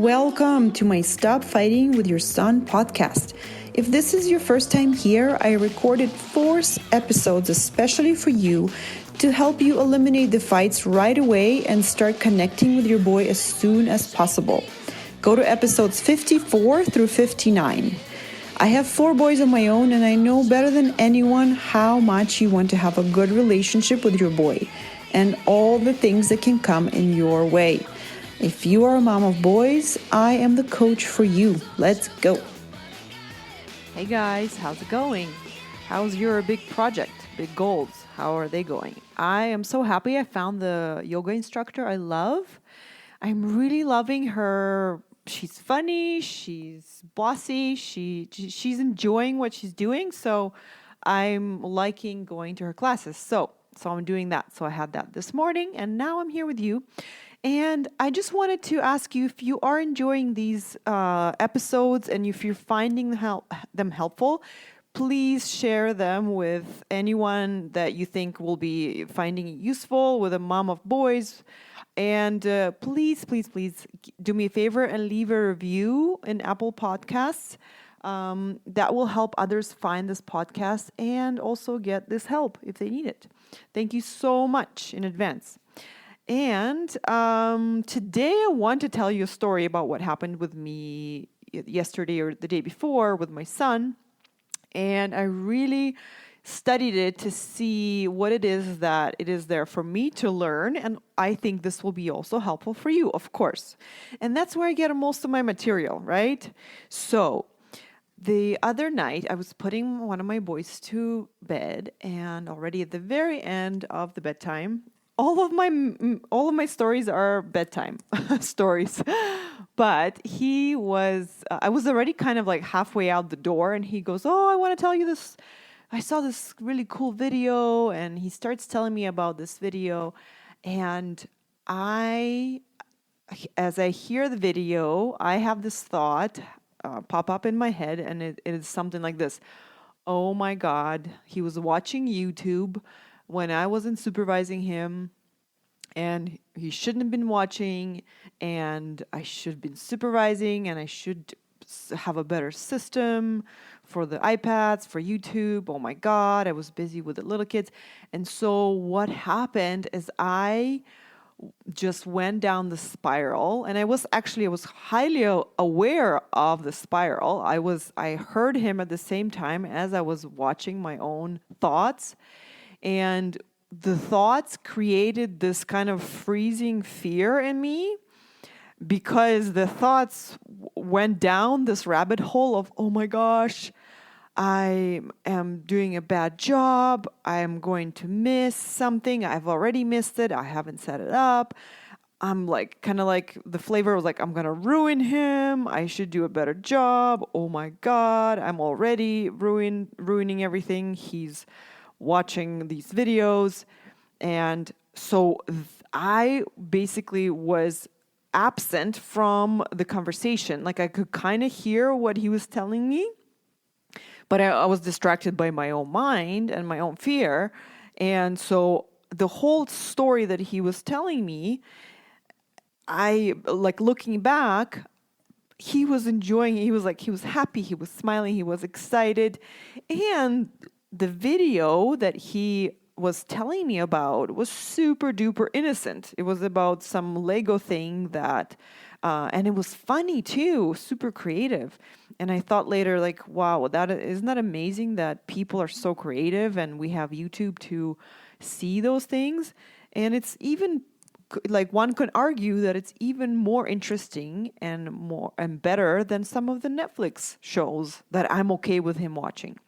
Welcome to my Stop Fighting with Your Son podcast. If this is your first time here, I recorded 4 episodes especially for you to help you eliminate the fights right away and start connecting with your boy as soon as possible. Go to episodes 54 through 59. I have 4 boys of my own, and I know better than anyone how much you want to have a good relationship with your boy and all the things that can come in your way. If you are a mom of boys, I am the coach for you. Let's go. Hey guys, how's it going? How's your big project, big goals? How are they going? I am so happy I found the yoga instructor I love. I'm really loving her. She's funny, she's bossy, she's enjoying what she's doing, so I'm liking going to her classes. So I'm doing that. So I had that this morning, and now I'm here with you. And I just wanted to ask you if you are enjoying these episodes and if you're finding them helpful, please share them with anyone that you think will be finding it useful, with a mom of boys. And please do me a favor and leave a review in Apple Podcasts. That will help others find this podcast and also get this help if they need it. Thank you so much in advance. And today I want to tell you a story about what happened with me yesterday or the day before with my son. And I really studied it to see what it is that it is there for me to learn. And I think this will be also helpful for you, of course. And that's where I get most of my material, right? So the other night I was putting one of my boys to bed, and already at the very end of the bedtime, all of my stories are bedtime stories, but I was already kind of like halfway out the door, and he goes, "Oh, I want to tell you this. I saw this really cool video," and he starts telling me about this video, and as I hear the video, I have this thought pop up in my head, and it is something like this: "Oh my God, he was watching YouTube when I wasn't supervising him, and he shouldn't have been watching, and I should have been supervising, and I should have a better system for the iPads, for YouTube. Oh my God, I was busy with the little kids." And so what happened is I just went down the spiral, and I was highly aware of the spiral. I heard him at the same time as I was watching my own thoughts, and the thoughts created this kind of freezing fear in me, because the thoughts went down this rabbit hole of, oh my gosh, I am doing a bad job. I am going to miss something. I've already missed it. I haven't set it up. I'm like, kind of like the flavor was like, I'm going to ruin him. I should do a better job. Oh my God, I'm already ruining everything. He's watching these videos. And so I basically was absent from the conversation. Like, I could kind of hear what he was telling me, but I was distracted by my own mind and my own fear. And so the whole story that he was telling me, looking back, he was enjoying it. He was happy, he was smiling, he was excited. And the video that he was telling me about was super duper innocent. It was about some Lego thing and it was funny too, super creative. And I thought later, like, wow, isn't that amazing that people are so creative and we have YouTube to see those things? And it's even like, one could argue that it's even more interesting and better than some of the Netflix shows that I'm okay with him watching,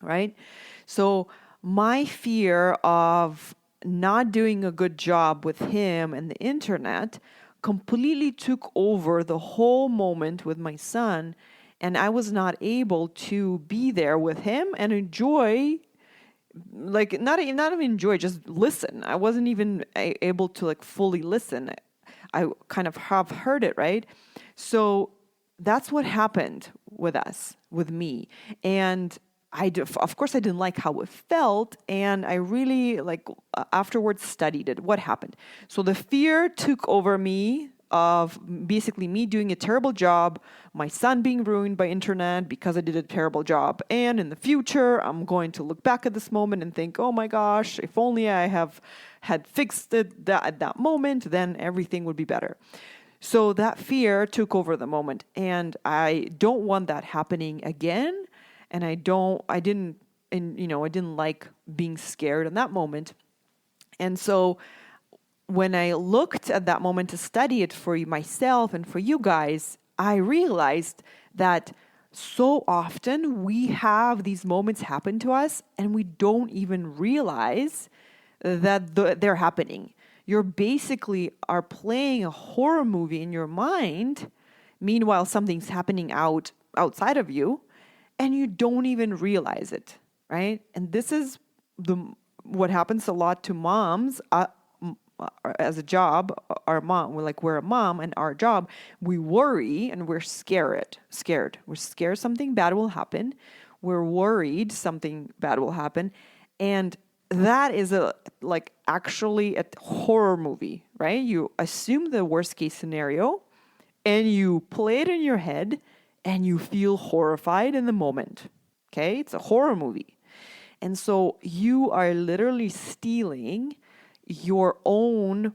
right? So my fear of not doing a good job with him and the internet completely took over the whole moment with my son, and I was not able to be there with him and enjoy, like, not even enjoy, just listen. I wasn't even able to like fully listen. I kind of have heard it, right? So that's what happened with me. And of course, I didn't like how it felt, and I really afterwards studied it. What happened? So the fear took over me of basically me doing a terrible job, my son being ruined by internet because I did a terrible job. And in the future, I'm going to look back at this moment and think, oh my gosh, if only I had fixed it at that moment, then everything would be better. So that fear took over the moment, and I don't want that happening again. And I didn't like being scared in that moment. And so when I looked at that moment to study it for myself and for you guys, I realized that so often we have these moments happen to us and we don't even realize that they're happening. You're basically are playing a horror movie in your mind. Meanwhile, something's happening outside of you and you don't even realize it, right? And this is what happens a lot to moms. As a job, our mom, we're a mom, and our job, we worry and we're scared. We're scared something bad will happen. We're worried something bad will happen. And that is actually a horror movie, right? You assume the worst case scenario and you play it in your head and you feel horrified in the moment. Okay? It's a horror movie. And so you are literally stealing your own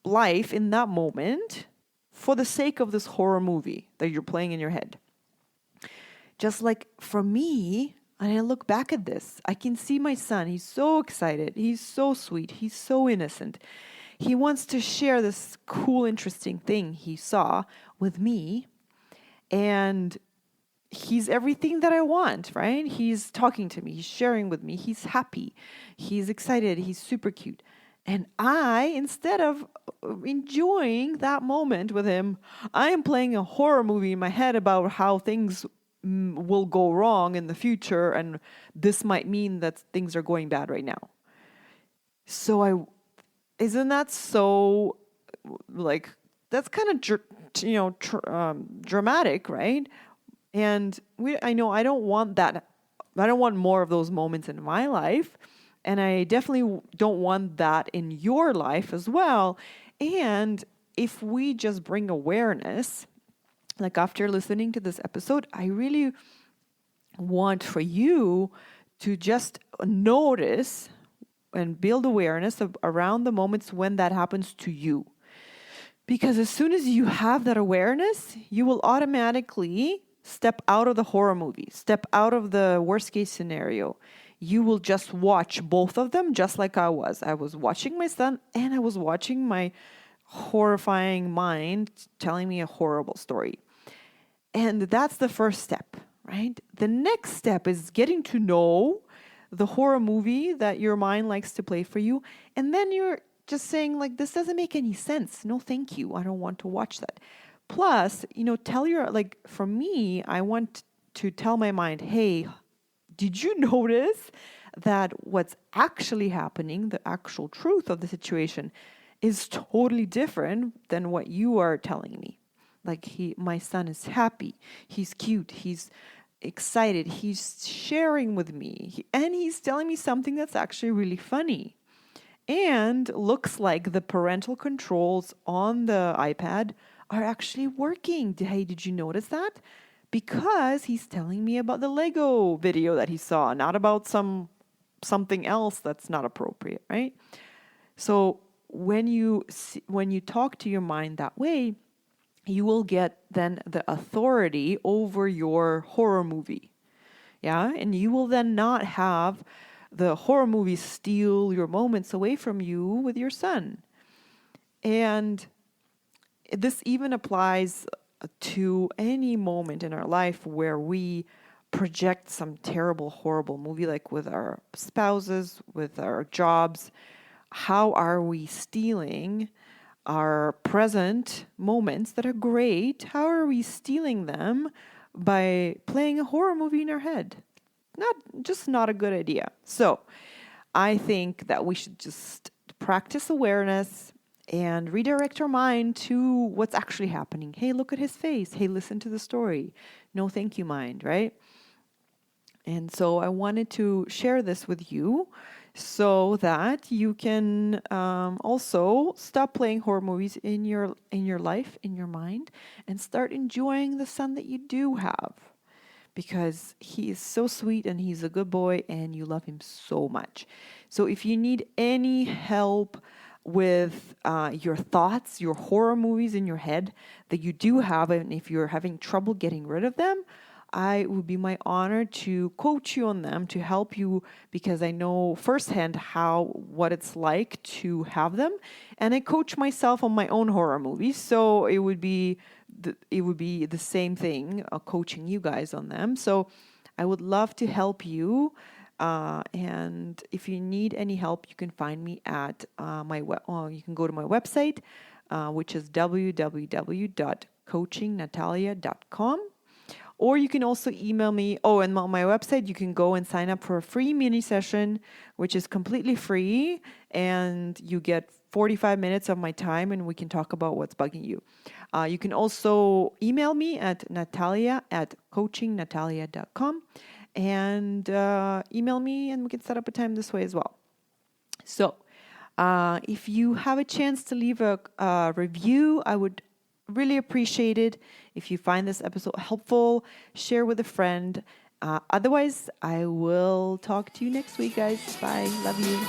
life in that moment for the sake of this horror movie that you're playing in your head. Just like for me, and I look back at this, I can see my son. He's so excited. He's so sweet. He's so innocent. He wants to share this cool, interesting thing he saw with me. And he's everything that I want, right? He's talking to me. He's sharing with me. He's happy. He's excited. He's super cute. And I, instead of enjoying that moment with him, I am playing a horror movie in my head about how things will go wrong in the future. And this might mean that things are going bad right now. So isn't that so, that's kind of, dramatic, right? And I know I don't want that. I don't want more of those moments in my life. And I definitely don't want that in your life as well. And if we just bring awareness, like after listening to this episode, I really want for you to just notice and build awareness around the moments when that happens to you. Because as soon as you have that awareness, you will automatically step out of the horror movie, step out of the worst case scenario. You will just watch both of them just like I was. I was watching my son and I was watching my horrifying mind telling me a horrible story. And that's the first step, right? The next step is getting to know the horror movie that your mind likes to play for you. And then you're just saying this doesn't make any sense. No, thank you. I don't want to watch that. Plus, for me, I want to tell my mind, hey, did you notice that what's actually happening, the actual truth of the situation, is totally different than what you are telling me? My son is happy, he's cute, he's excited, he's sharing with me, and he's telling me something that's actually really funny. And looks like the parental controls on the iPad are actually working. Hey, did you notice that? Because he's telling me about the Lego video that he saw, not about something else that's not appropriate, right? So when you talk to your mind that way, you will get then the authority over your horror movie. Yeah, and you will then not have the horror movie steal your moments away from you with your son. And this even applies to any moment in our life where we project some terrible, horrible movie, like with our spouses, with our jobs. How are we stealing our present moments that are great? How are we stealing them by playing a horror movie in our head? Not a good idea. So I think that we should just practice awareness and redirect our mind to what's actually happening. Hey, look at his face. Hey, listen to the story. No, thank you, mind, right? And so I wanted to share this with you so that you can also stop playing horror movies in your life, in your mind, and start enjoying the son that you do have, because he is so sweet and he's a good boy and you love him so much. So if you need any help with your thoughts, your horror movies in your head that you do have, and if you're having trouble getting rid of them, it would be my honor to coach you on them, to help you, because I know firsthand what it's like to have them, and I coach myself on my own horror movies. So it would be the same thing, coaching you guys on them. So I would love to help you. And if you need any help, you can find me at you can go to my website, which is www.coachingnatalia.com. Or you can also email me. Oh, and on my website, you can go and sign up for a free mini session, which is completely free. And you get 45 minutes of my time and we can talk about what's bugging you. You can also email me at natalia@coachingnatalia.com and email me and we can set up a time this way as well. So if you have a chance to leave a review, I would really appreciate it. If you find this episode helpful, share with a friend. Otherwise, I will talk to you next week, guys. Bye. Love you.